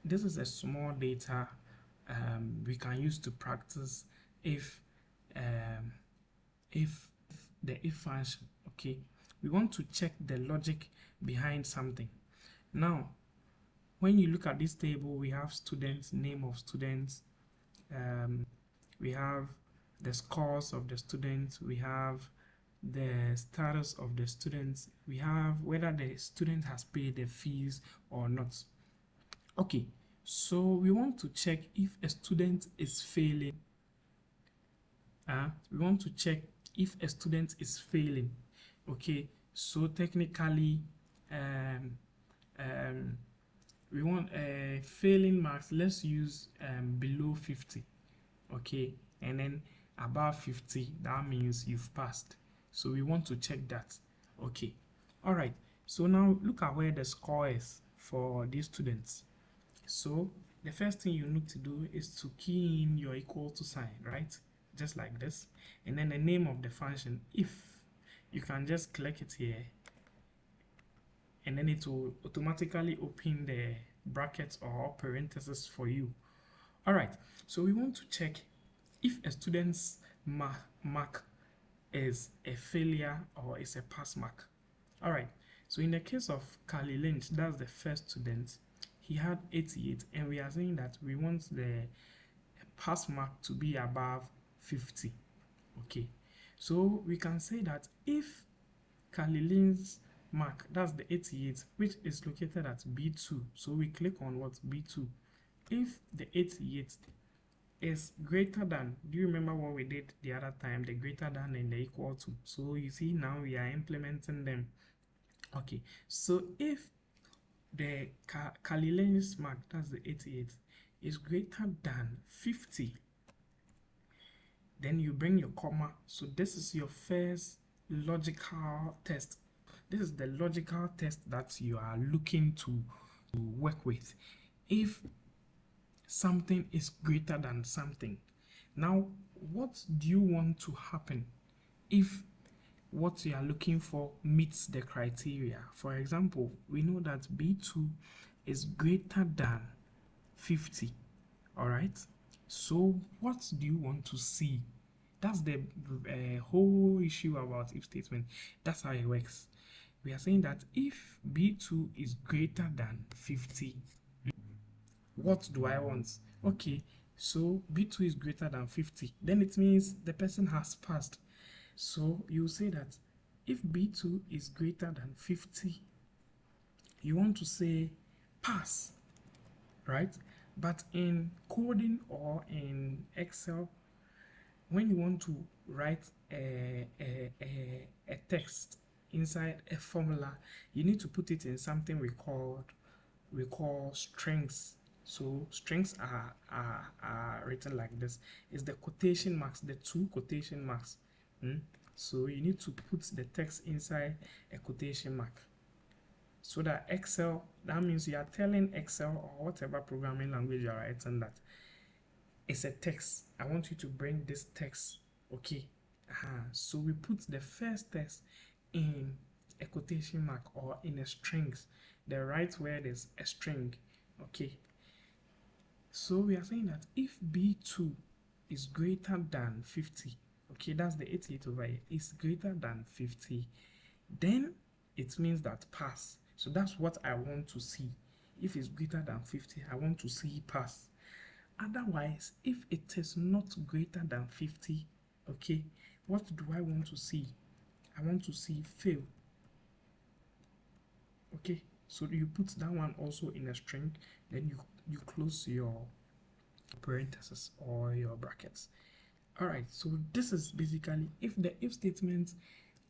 this is a small data we can use to practice if the if function. Okay, we want to check the logic behind something. Now when you look at this table, we have students, name of students, we have the scores of the students, we have the status of the students, we have whether the student has paid the fees or not. Okay, so we want to check if a student is failing. We want to check if a student is failing. Okay, so technically we want failing marks. Let's use below 50. Okay, and then above 50, that means you've passed. So we want to check that. Okay, all right, so now look at where the score is for these students. So the first thing you need to do is to key in your equal to sign, right? Just like this, and then the name of the function. If you can just click it here, and then it will automatically open the brackets or parentheses for you. All right, so we want to check if a student's mark is a failure or is a pass mark. All right, so in the case of Carly Lynch, that's the first student, he had 88, and we are saying that we want the pass mark to be above 50. Okay, so we can say that if Carly Lynch's mark, that's the 88, which is located at B2, so we click on what? B2. If the 88 is greater than, do you remember what we did the other time, the greater than and the equal to? So you see now we are implementing them. Okay, so if the Carly Lynch's mark, that's the 88, is greater than 50, then you bring your comma. So this is your first logical test. This is the logical test that you are looking to work with. If something is greater than something, now what do you want to happen if what you are looking for meets the criteria? For example, we know that B2 is greater than 50. All right, so what do you want to see? That's the whole issue about if statement. That's how it works. We are saying that if B2 is greater than 50, what do I want? Okay, so B2 is greater than 50, then it means the person has passed. So you say that if B2 is greater than 50, you want to say pass, right? But in coding or in Excel, when you want to write a text inside a formula, you need to put it in something we call strings. So strings are written like this. It's the quotation marks, the two quotation marks. So you need to put the text inside a quotation mark, so that Excel, that means you are telling Excel or whatever programming language you are writing that it's a text. I want you to bring this text. Okay, so we put the first text in a quotation mark or in a strings. The right word is a string. Okay, so we are saying that if B2 is greater than 50, okay, that's the 88 over here, is greater than 50, then it means that pass. So that's what I want to see. If it's greater than 50, I want to see pass. Otherwise, if it is not greater than 50, okay, what do I want to see? I want to see fail. Okay, so you put that one also in a string, then you close your parentheses or your brackets. All right, so this is basically if the if statement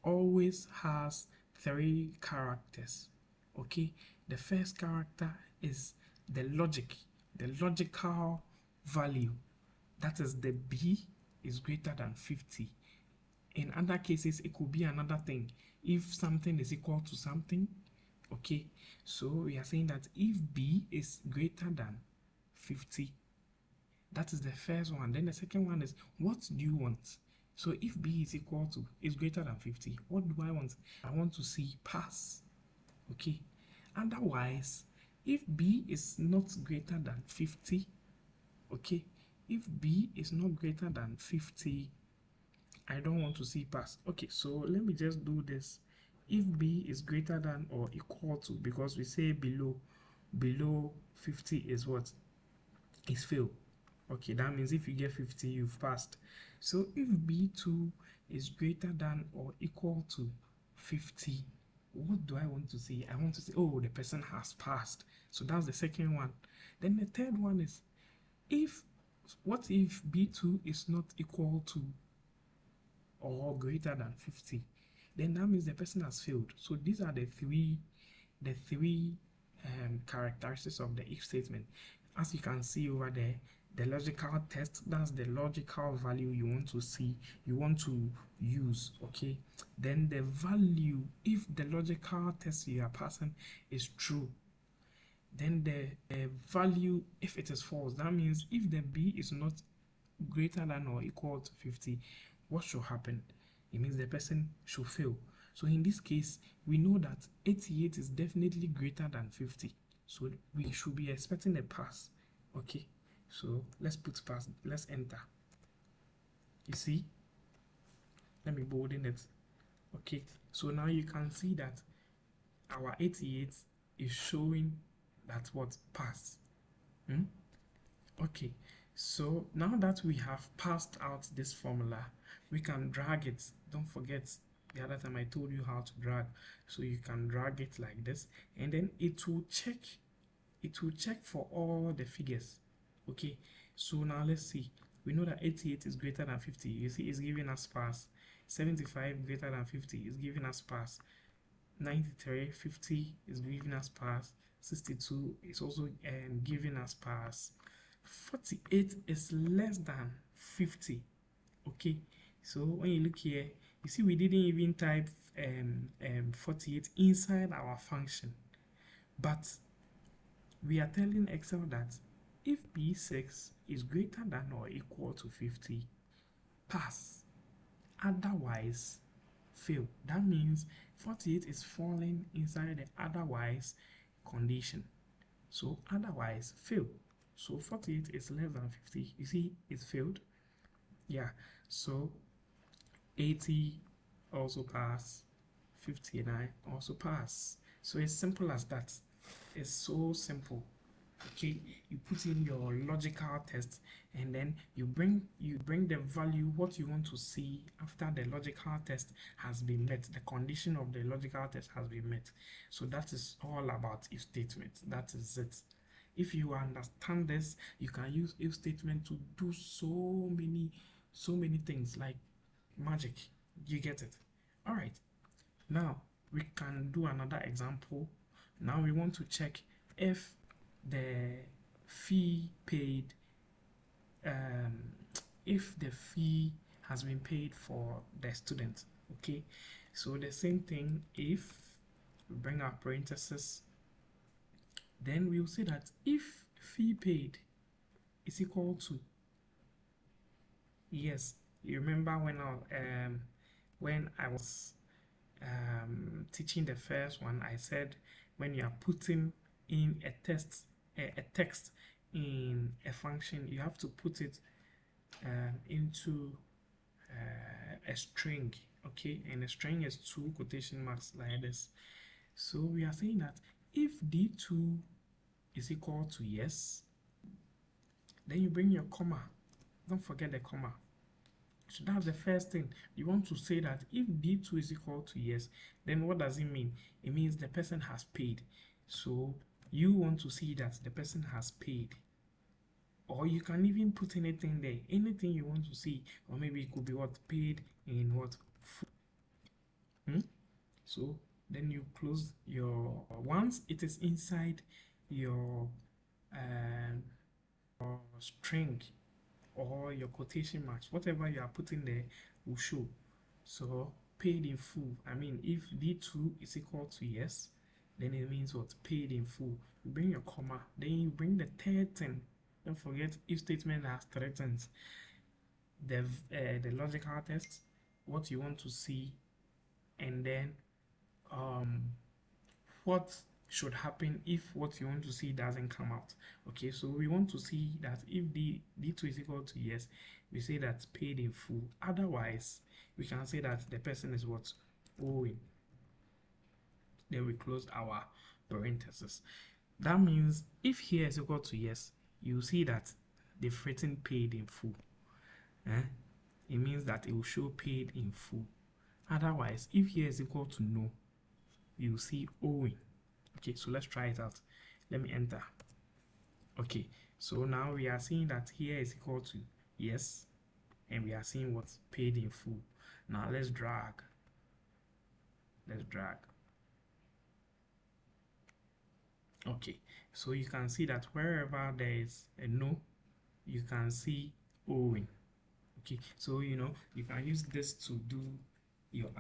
always has 3 characters. Okay, the first character is the logic, the logical value, that is the B is greater than 50. In other cases, it could be another thing. If something is equal to something, okay, so we are saying that if B is greater than 50, that is the first one. Then the second one is, what do you want? So if B is equal to, is greater than 50, what do I want? I want to see pass. Okay, otherwise if b is not greater than 50, okay, if b is not greater than 50, I don't want to see pass. Okay, so let me just do this. If b is greater than or equal to, because we say below 50 is what? Is fail. Okay, that means if you get 50, you've passed. So if b2 is greater than or equal to 50, what do I want to see? I want to say, oh, the person has passed. So that's the second one. Then the third one is, what if b2 is not equal to or greater than 50? Then that means the person has failed. So these are the three characteristics of the if statement. As you can see over there, the logical test, that's the logical value you want to see, you want to use, okay? Then the value, if the logical test you are passing is true, then the value, if it is false, that means if the b is not greater than or equal to 50, what should happen? It means the person should fail. So in this case, we know that 88 is definitely greater than 50. So we should be expecting a pass. Okay, so let's put pass, let's enter. You see, let me bolding it. Okay, so now you can see that our 88 is showing that what? Pass. Okay, so now that we have passed out this formula, we can drag it. Don't forget the other time I told you how to drag. So you can drag it like this, and then it will check for all the figures. Okay, so now let's see. We know that 88 is greater than 50. You see, it's giving us pass. 75 greater than 50 is giving us pass. 93, 50 is giving us pass. 62 is also giving us pass. 48 is less than 50. Okay, so when you look here, you see we didn't even type 48 inside our function, but we are telling Excel that if B6 is greater than or equal to 50, pass, otherwise fail. That means 48 is falling inside the otherwise condition. So otherwise fail. So 48 is less than 50. You see, it's failed. Yeah. So 80 also pass. 59 also pass. So it's simple as that. It's so simple. Okay, you put in your logical test, and then you bring the value what you want to see after the logical test has been met. The condition of the logical test has been met. So that is all about if statement. That is it. If you understand this, you can use if statement to do so many things like magic. You get it? All right. Now we can do another example. Now we want to check if the fee paid, if the fee has been paid for the student. Okay, so the same thing, if we bring our parentheses, then we'll say that if fee paid is equal to, yes, you remember when I was teaching the first one, I said when you are putting in a text in a function, you have to put it into a string. Okay, and a string is 2 quotation marks like this. So we are saying that if d2 is equal to yes, then you bring your comma. Don't forget the comma. So that's the first thing. You want to say that if d2 is equal to yes, then what does it mean? It means the person has paid. So you want to see that the person has paid. Or you can even put anything there, anything you want to see. Or maybe it could be what? Paid in what? So then you close your, once it is inside your string or your quotation marks, whatever you are putting there will show. So paid in full, I mean, if d2 is equal to yes, then it means what? Paid in full. You bring your comma, then you bring the third thing. Don't forget, if statement has 3 things: the logical test, what you want to see, and then what should happen if what you want to see doesn't come out. Okay, so we want to see that if D2 is equal to yes, we say that paid in full. Otherwise, we can say that the person is what? Owing. Then we close our parenthesis. That means if here is equal to yes, you see that they've written paid in full. It means that it will show paid in full. Otherwise, if here is equal to no, you see owing. Okay, so let's try it out. Let me enter. Okay, so now we are seeing that here is equal to yes, and we are seeing what's paid in full. Now let's drag. Okay, so you can see that wherever there is a no, you can see owing. Okay, so you can use this to do your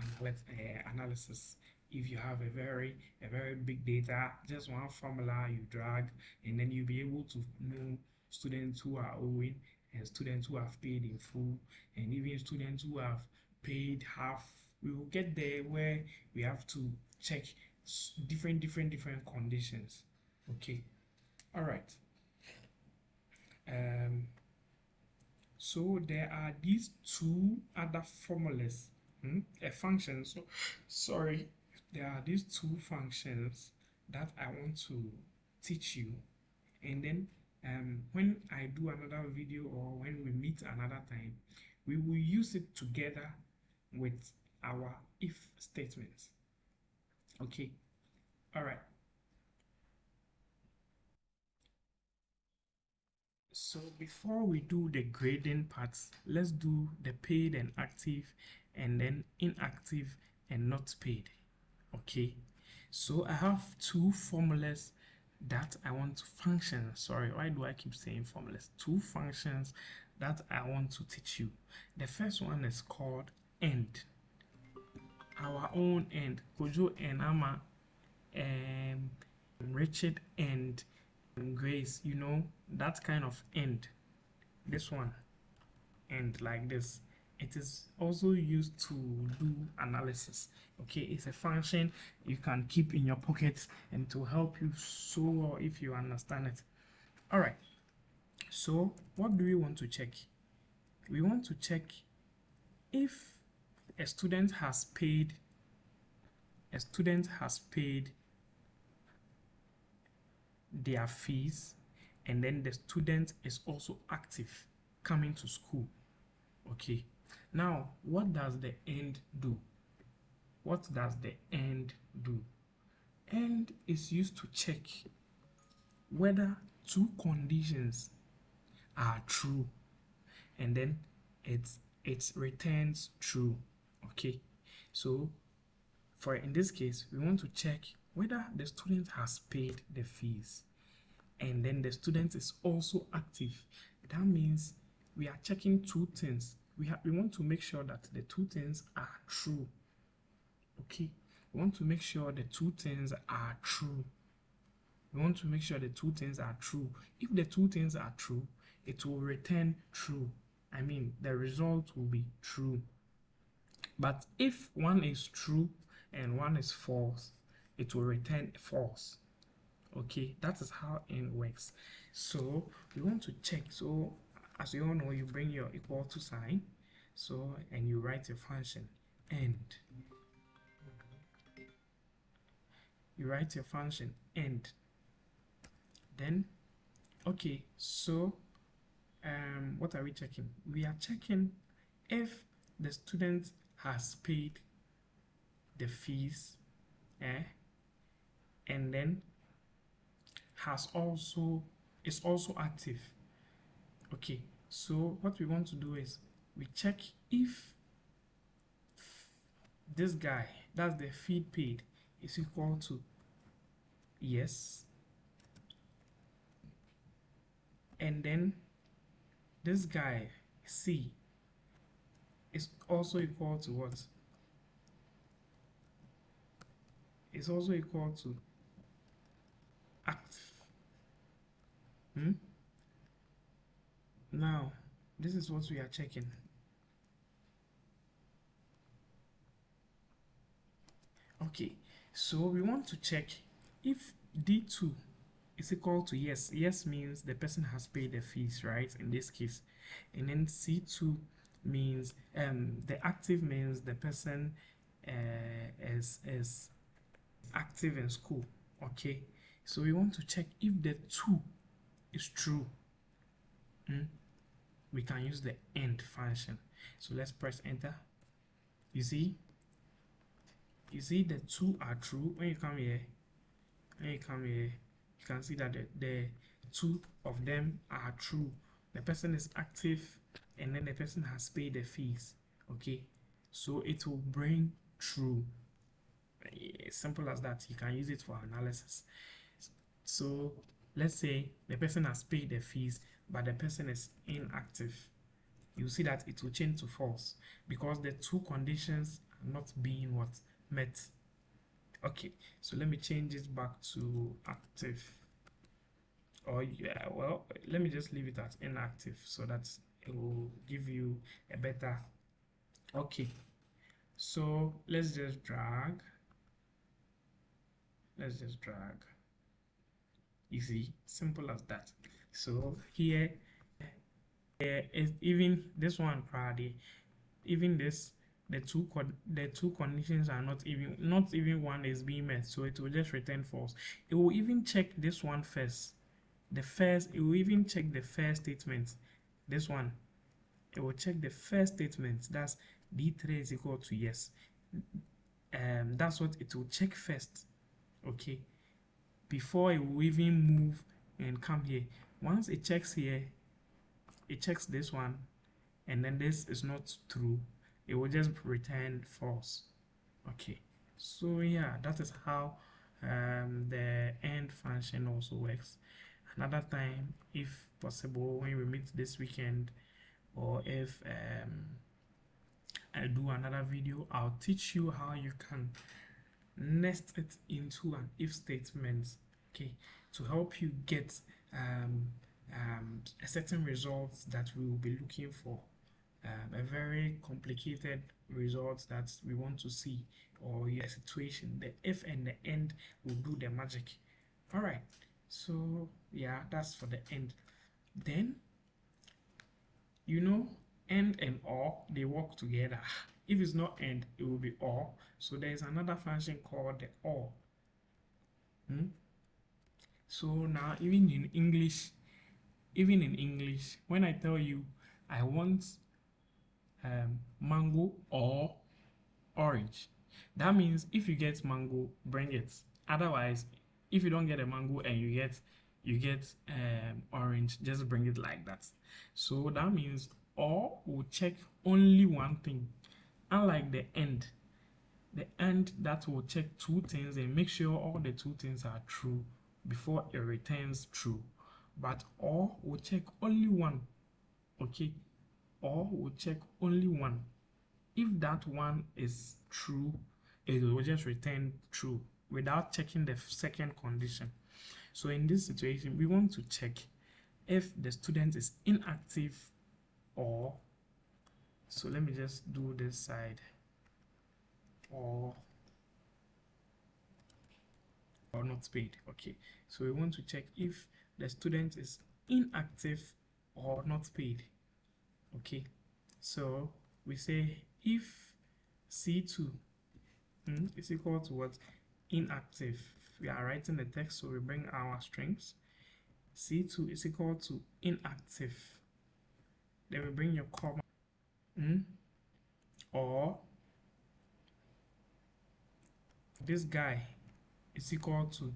analysis. If you have a very big data, just one formula you drag, and then you'll be able to know students who are owing and students who have paid in full, and even students who have paid half. We will get there where we have to check different conditions. Okay, all right. So there are these two other formulas, a function. So sorry, there are these two functions that I want to teach you, and then when I do another video or when we meet another time, we will use it together with our if statements. Okay, all right. So before we do the grading parts, let's do the paid and active, and then inactive and not paid. Okay, so I have two formulas that I want to function. Sorry, why do I keep saying formulas? Two functions that I want to teach you. The first one is called end. Our own end. Kojo and Ama, Richard and Grace, that kind of end. This one, end like this. It is also used to do analysis. Okay, it's a function you can keep in your pocket and to help you so well if you understand it. All right, so what do we want to check? We want to check if a student has paid their fees, and then the student is also active coming to school. Okay, now what does the end do? What does the end do? End is used to check whether two conditions are true, and then it returns true. Okay, so in this case, we want to check whether the student has paid the fees, and then the student is also active. That means we are checking two things. We want to make sure that the two things are true. Okay, we want to make sure the two things are true. We want to make sure the two things are true. If the two things are true, it will return true. I mean, the result will be true. But if one is true and one is false, it will return false. Okay, that is how end works. So we want to check. So as you all know, you bring your equal to sign, so and you write your function end. You write your function end. Then okay, so what are we checking? We are checking if the student has paid the fees, and then is also active. Okay, so what we want to do is we check if this guy, that's the fee paid, is equal to yes, and then this guy C is also equal to what? Is also equal to active. Now this is what we are checking. Okay, so we want to check if D2 is equal to yes, yes means the person has paid the fees, right, in this case. And then C2 means the active means the person is active in school. Okay, so we want to check if the 2 is true. We can use the AND function. So let's press enter. You see the 2 are true. When you come here, you can see that the 2 of them are true. The person is active and then the person has paid the fees. Okay, so it will bring true. Simple as that. You can use it for analysis. So let's say the person has paid the fees but the person is inactive. You see that it will change to false because the 2 conditions are not being met. Okay, so let me change it back to active. Or yeah, well, let me just leave it at inactive so that it will give you a better. Okay, so let's just drag. You see, simple as that. So here is even this one Friday, even this the two conditions are not even one is being met, so it will just return false. It will even check this one first. It will even check the first statement. This one, it will check the first statement. That's D3 is equal to yes. That's what it will check first. Okay, before it will even move and come here. Once it checks here, it checks this one, and then this is not true, it will just return false. Okay, so yeah, that is how the AND function also works. Another time, if possible, when we meet this weekend, or if I do another video, I'll teach you how you can nest it into an if statement, okay, to help you get a certain result that we will be looking for, a very complicated result that we want to see, or a situation. The if and the AND will do the magic. All right, so yeah, that's for the AND. Then AND and OR, they work together. If it's not AND, it will be OR. So there is another function called the OR. So now even in English, when I tell you I want mango or orange, that means if you get mango, bring it. Otherwise, if you don't get a mango and you get orange, just bring it like that. So that means OR will check only one thing, unlike the AND. The AND that will check 2 things and make sure all the 2 things are true before it returns true. But OR will check only one. Okay, OR will check only one. If that one is true, it will just return true without checking the second condition. So in this situation, we want to check if the student is inactive, or so let me just do this side, or not paid. Okay, so we want to check if the student is inactive or not paid. Okay, so we say if C2 is equal to what? Inactive. We are writing the text, so we bring our strings. C2 is equal to inactive. Then we bring your comma. Or this guy is equal to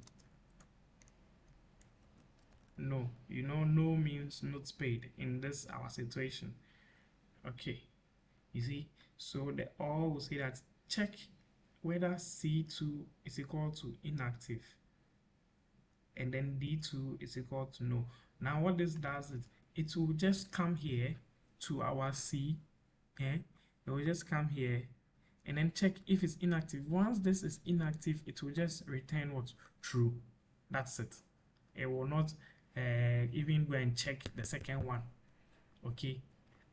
no. No means not paid in this our situation. Okay, you see, so the OR will say that check whether C2 is equal to inactive, and then D2 is equal to no. Now what this does is it will just come here to our C, it will just come here and then check if it's inactive. Once this is inactive, it will just return what? True. That's it. It will not even go and check the second one. Okay,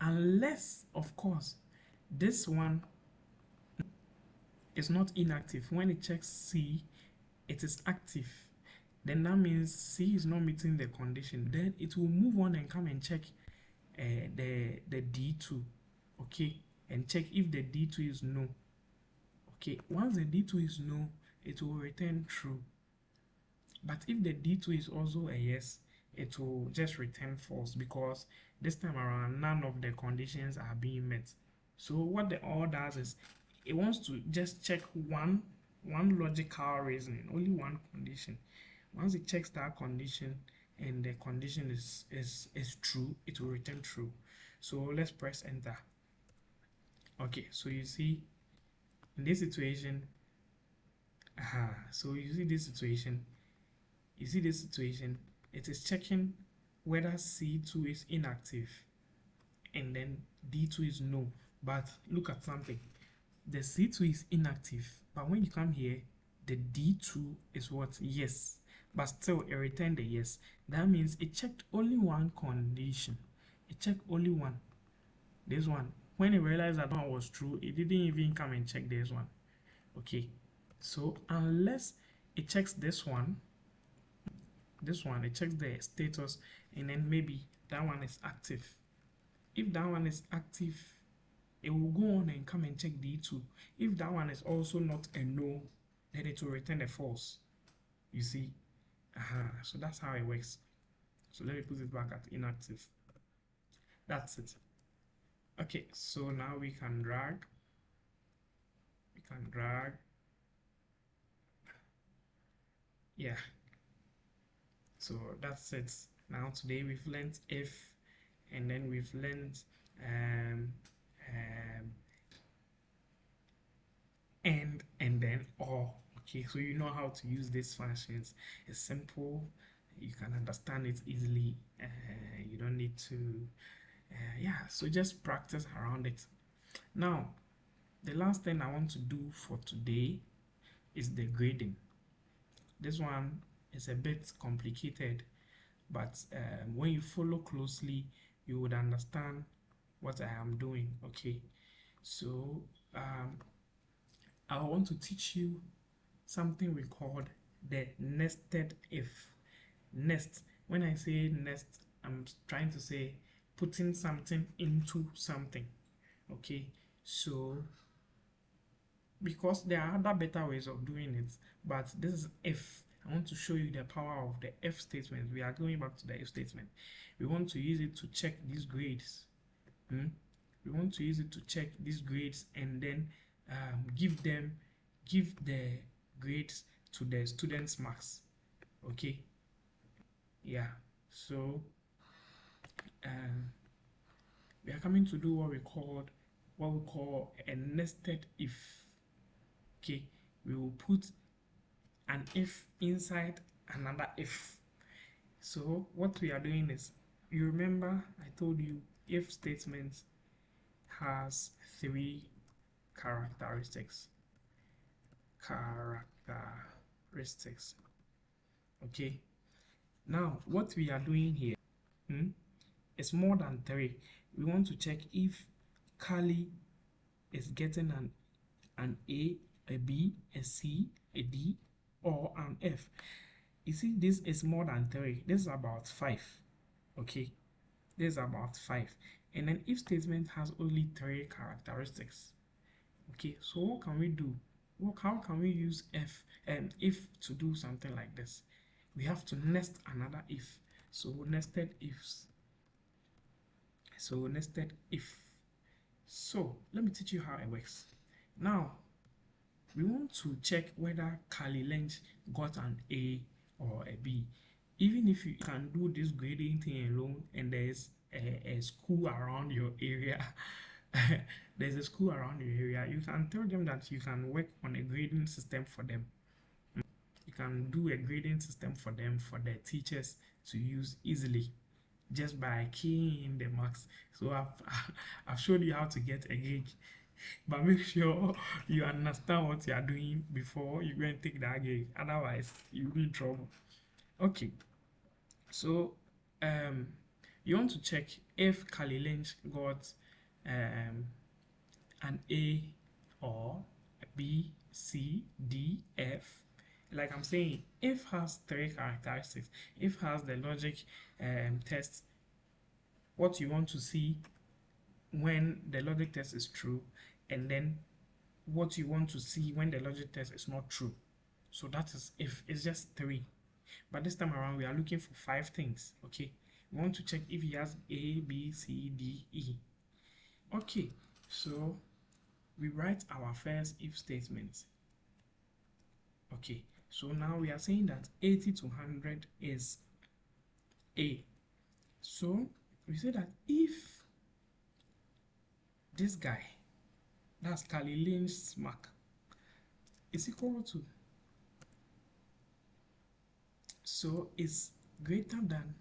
unless of course this one is not inactive. When it checks C, it is active. then that means C is not meeting the condition. Then it will move on and come and check the D2, okay, and check if the D2 is no. Okay, once the D2 is no, it will return true. But if the D2 is also a yes, it will just return false, because this time around none of the conditions are being met. So what the OR does is it wants to just check one logical reasoning, only one condition. Once it checks that condition and the condition is true, it will return true. So let's press enter. Okay, so you see in this situation, so you see this situation, it is checking whether C2 is inactive and then D2 is no. But look at something, the C2 is inactive, but when you come here, the D2 is what? Yes, but still it returned a yes. That means it checked only one condition. It checked only one, this one. When it realized that one was true, it didn't even come and check this one. Okay, so unless it checks this one, it checks the status, and then maybe that one is active. If that one is active, it will go on and come and check D2. If that one is also not a no, then it will return a false. You see, so that's how it works. So let me put it back at inactive. That's it. Okay, so now we can drag. Yeah, so that's it. Now today we've learned if, and then we've learned and then or. Okay, so you know how to use these functions. It's simple, you can understand it easily. You don't need to yeah, so just practice around it. Now the last thing I want to do for today is the grading. This one is a bit complicated, but when you follow closely, you would understand what I am doing. Okay, so I want to teach you something we called the nested if. Nest, when I say nest, I'm trying to say putting something into something. Okay, so because there are other better ways of doing it, but this is if. I want to show you the power of the if statement. We are going back to the if statement. We want to use it to check these grades. We want to use it to check these grades and then give the grades to the students' marks. Okay, yeah, so we are coming to do what we call a nested if. Okay, we will put an if inside another if. So what we are doing is, you remember I told you if statement has three characteristics. Okay, now what we are doing here is more than three. We want to check if Kali is getting an A, a B, a C, a D, or an F. You see, this is more than three. This is about 5. Okay, this is about 5. And then if statement has only 3 characteristics. Okay, so what can we do? How can we use if to do something like this? We have to nest another if. So nested ifs. So nested if. So let me teach you how it works. Now we want to check whether Kali Lynch got an A or a B. Even if you can do this grading thing alone and there's a school around your area, there's a school around your area, you can tell them that you can work on a grading system for them. You can do a grading system for them, for their teachers to use easily, just by keying in the marks. So I've showed you how to get a gauge, but make sure you understand what you are doing before you go and take that gauge. Otherwise, you'll be in trouble. Okay, so you want to check if Kali Lynch got an A or a B, C, D, F, like I'm saying, if has three characteristics, if has the logic test, what you want to see when the logic test is true, and then what you want to see when the logic test is not true. So that is if it's just three. But this time around, we are looking for five things. Okay, we want to check if he has A, B, C, D, E. Okay, so we write our first if statement. Okay, so now we are saying that 80 to 100 is A. So we say that if this guy, that's Kali Lynch's mark, is equal to, so is greater than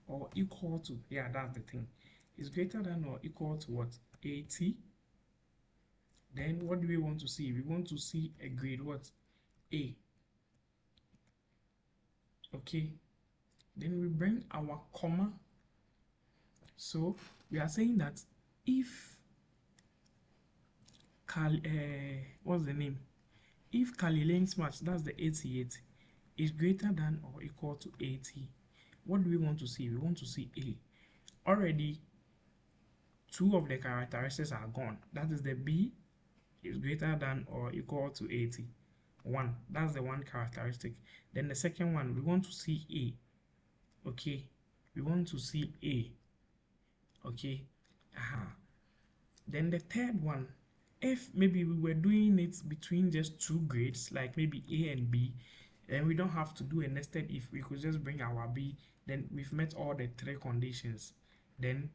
or equal to, yeah, that's the thing, is greater than or equal to what? 80. Then what do we want to see? We want to see a grade what? A. Okay, then we bring our comma. So we are saying that if what's the name? If Kali Lynch's match, that's the 88, is greater than or equal to 80, what do we want to see? We want to see A. Already, two of the characteristics are gone. That is the B is greater than or equal to 80. One, that's the one characteristic. Then the second one, we want to see A. Okay, we want to see A. Okay, then the third one, if maybe we were doing it between just two grades, like maybe A and B, then we don't have to do a nested if. We could just bring our B, then we've met all the three conditions, then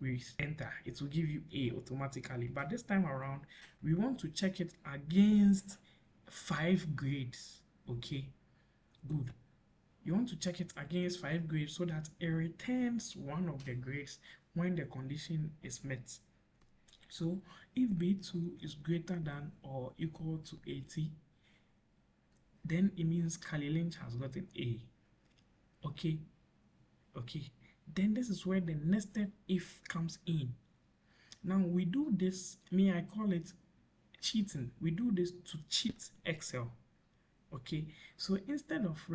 we enter, it will give you A automatically. But this time around, we want to check it against 5 grades. Okay, good. You want to check it against 5 grades so that it returns one of the grades when the condition is met. So if B2 is greater than or equal to 80, then it means Kali Lynch has gotten A. Okay, okay. Then this is where the nested if comes in. Now we do this, I call it cheating. We do this to cheat Excel. Okay, so instead of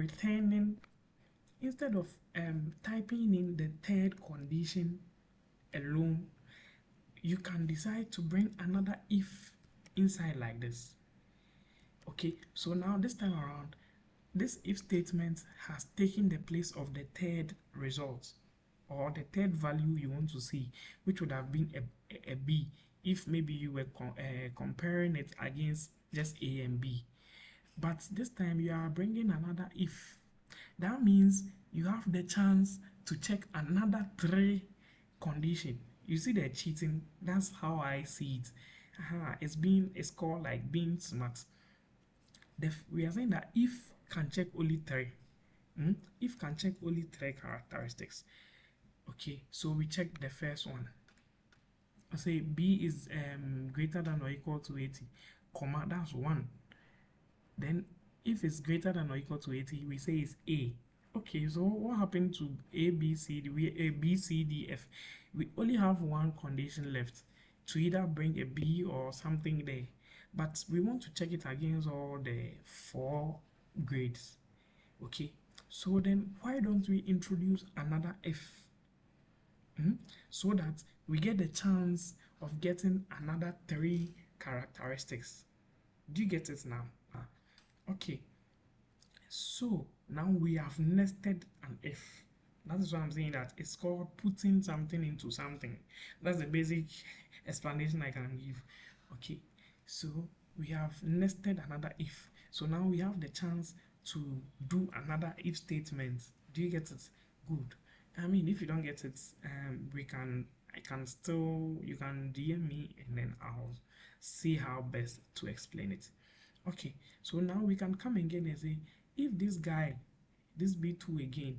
typing in the third condition alone, you can decide to bring another if inside like this. Okay, so now this time around, this if statement has taken the place of the third result or the third value you want to see, which would have been a B if maybe you were comparing it against just A and B. But this time you are bringing another if. That means you have the chance to check another 3 condition. You see the cheating? That's how I see it. It's called like being smart. We are saying that if can check only 3. If can check only 3 characteristics. Okay, so we check the first one. I say B is greater than or equal to 80, comma, that's 1. Then if it's greater than or equal to 80, we say it's A. Okay, so what happened to A, B, C, D? A, B, C, D, F. We only have one condition left to either bring a B or something there. But we want to check it against all the 4 grades. Okay, so then why don't we introduce another F? So that we get the chance of getting another 3 characteristics. Do you get it now? Okay, so now we have nested an if. That is why I'm saying that it's called putting something into something. That's the basic explanation I can give. Okay, so we have nested another if. So now we have the chance to do another if statement. Do you get it? Good. I mean, if you don't get it, you can DM me and then I'll see how best to explain it. Okay, so now we can come again and say, if this guy, this B2 again,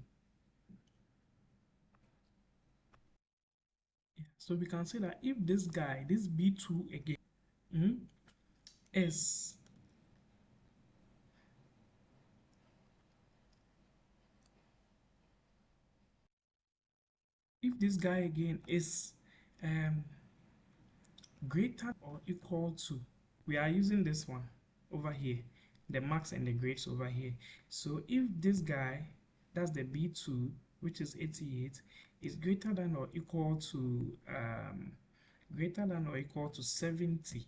so we can say that if this guy, this B2 again, is if this guy again is greater or equal to, we are using this one over here, the marks and the grades over here. So if this guy, that's the B2, which is 88, is greater than or equal to 70,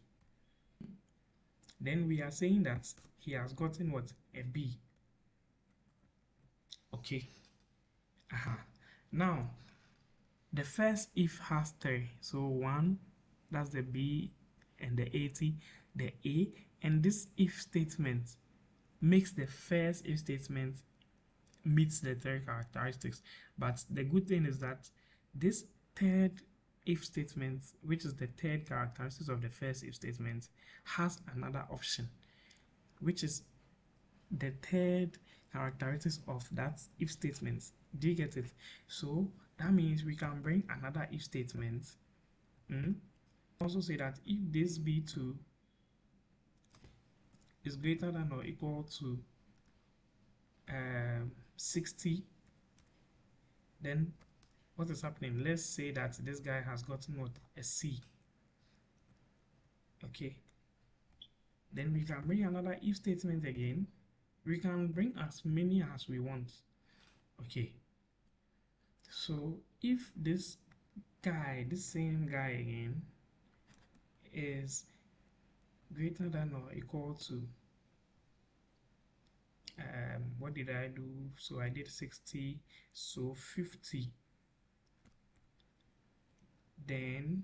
then we are saying that he has gotten what? A B. Okay. Now the first if has 3, so 1, that's the B, and the 80, the A, and this if statement makes the first if statement meets the third characteristics. But the good thing is that this third if statement, which is the third characteristic of the first if statement, has another option, which is the third characteristics of that if statement. Do you get it? So that means we can bring another if statement. Also say that if this B2 is greater than or equal to 60, then what is happening? Let's say that this guy has gotten what? A C. Okay. Then we can bring another if statement again. We can bring as many as we want. Okay. So if this guy, this same guy again, is greater than or equal to what did I do? So I did 60, so 50, then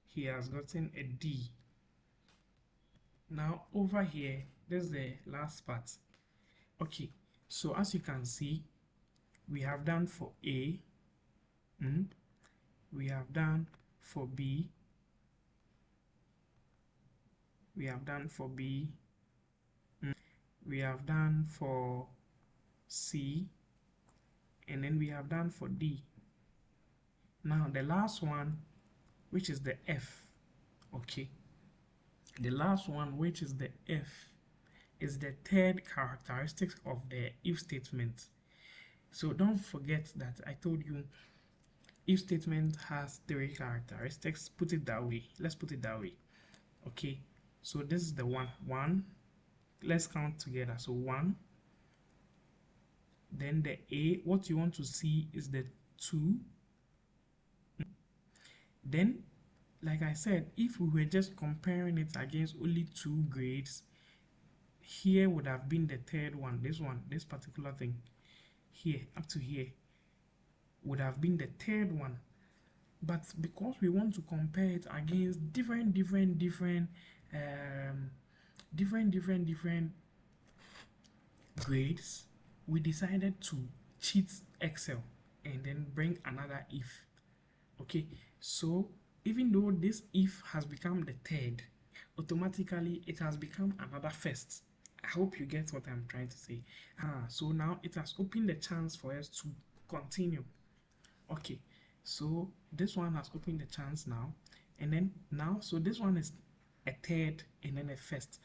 he has gotten a D. Now over here, this is the last part. Okay, so as you can see, we have done for A, we have done for B, we have done for B, we have done for C, and then we have done for D. Now the last one, which is the F, okay, the last one, which is the F, is the third characteristic of the if statement. So don't forget that I told you if statement has 3 characteristics. Put it that way. Let's put it that way. Okay, so this is the one. Let's count together. So 1, then the A, what you want to see is the 2. Then, like I said, if we were just comparing it against only 2 grades, here would have been the third one, this particular thing here up to here would have been the third one. But because we want to compare it against different grades, we decided to cheat Excel and then bring another if. Okay, so even though this if has become the third, automatically it has become another first. I hope you get what I'm trying to say. So now it has opened the chance for us to continue. Okay, so this one has opened the chance now, and then now, so this one is a third and then a first.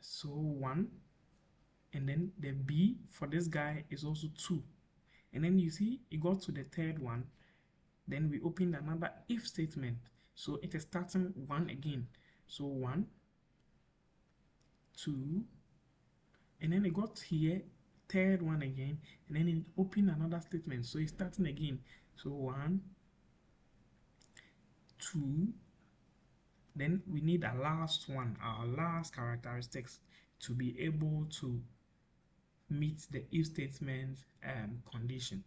So 1, and then the B for this guy is also 2, and then you see it got to the third one. Then we opened another if statement, so it is starting 1 again. So 1, 2, and then it got here, third one again, and then it opened another statement, so it's starting again. So 1, 2, then we need a last one, our last characteristics, to be able to meet the if statement condition.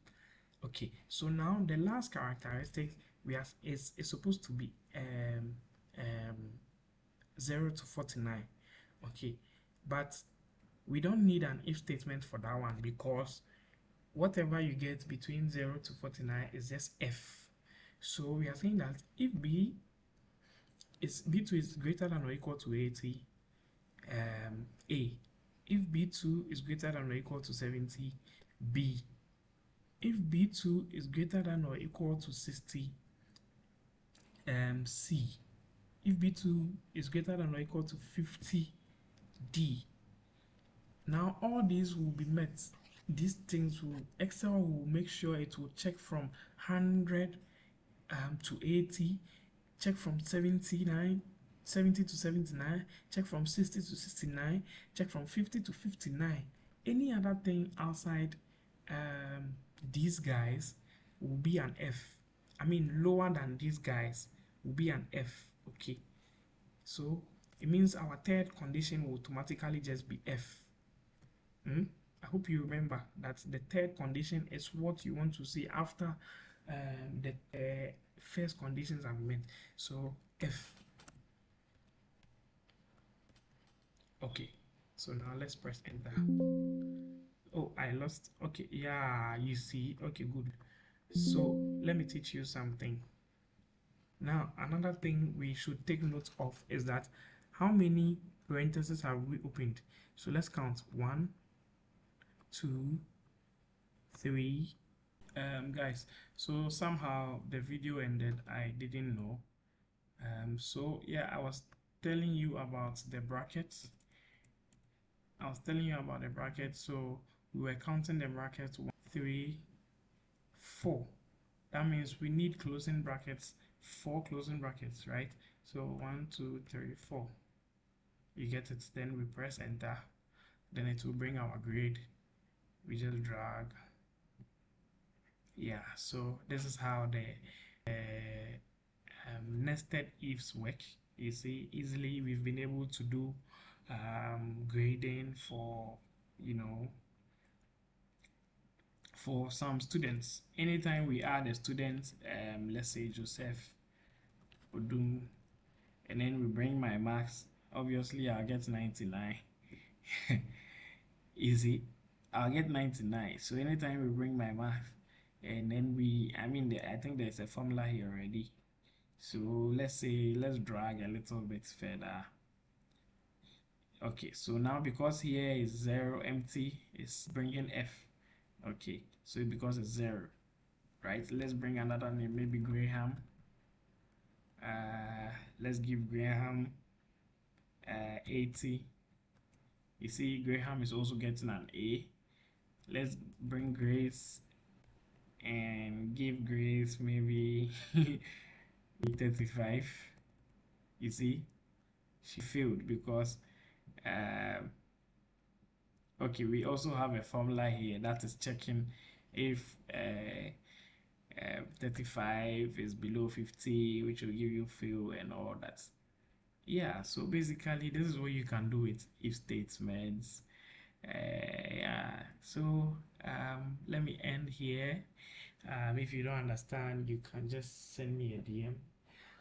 Okay, so now the last characteristic we have is supposed to be 0 to 49. Okay, but we don't need an if statement for that one, because whatever you get between 0 to 49 is just F. So we are saying that if B2 is greater than or equal to 80, A. If B2 is greater than or equal to 70, B. If B2 is greater than or equal to 60, C. If B2 is greater than or equal to 50, D. Now all these will be met. These things will, Excel will make sure it will check from 100 to 80, check from 79 70 to 79, check from 60 to 69, check from 50 to 59. Any other thing outside these guys will be an F. I mean, lower than these guys will be an F. Okay, so it means our third condition will automatically just be F. I hope you remember that the third condition is what you want to see after the first conditions are met. So F. Okay, so now let's press enter. Oh, I lost. Okay, yeah, you see. Okay, good. So let me teach you something. Now, another thing we should take note of is that how many parentheses have we opened? So let's count. 1, 2, 3. Guys, so somehow the video ended. I didn't know. So yeah, I was telling you about the brackets. So we were counting the brackets 1, 3, 4. That means we need closing brackets, 4 closing brackets, right? So 1, 2, 3, 4. You get it. Then we press enter. Then it will bring our grade. We just drag. Yeah, so this is how the nested ifs work. You see, easily we've been able to do grading for, you know, for some students. Anytime we add a student, let's say Joseph Odum, and then we bring my marks, obviously I'll get 99. Easy, I'll get 99. So anytime we bring my math, and then I think there's a formula here already. So let's drag a little bit further. Okay, so now because here is 0 empty, it's bringing F. Okay, so because it's 0, right? Let's bring another name, maybe Graham. Let's give Graham 80. You see, Graham is also getting an A. Let's bring Grace and give Grace maybe 35. You see, she failed because okay, we also have a formula here that is checking if 35 is below 50, which will give you fail and all that. Yeah, so basically this is what you can do with if statements. Yeah, so let me end here. If you don't understand, you can just send me a DM.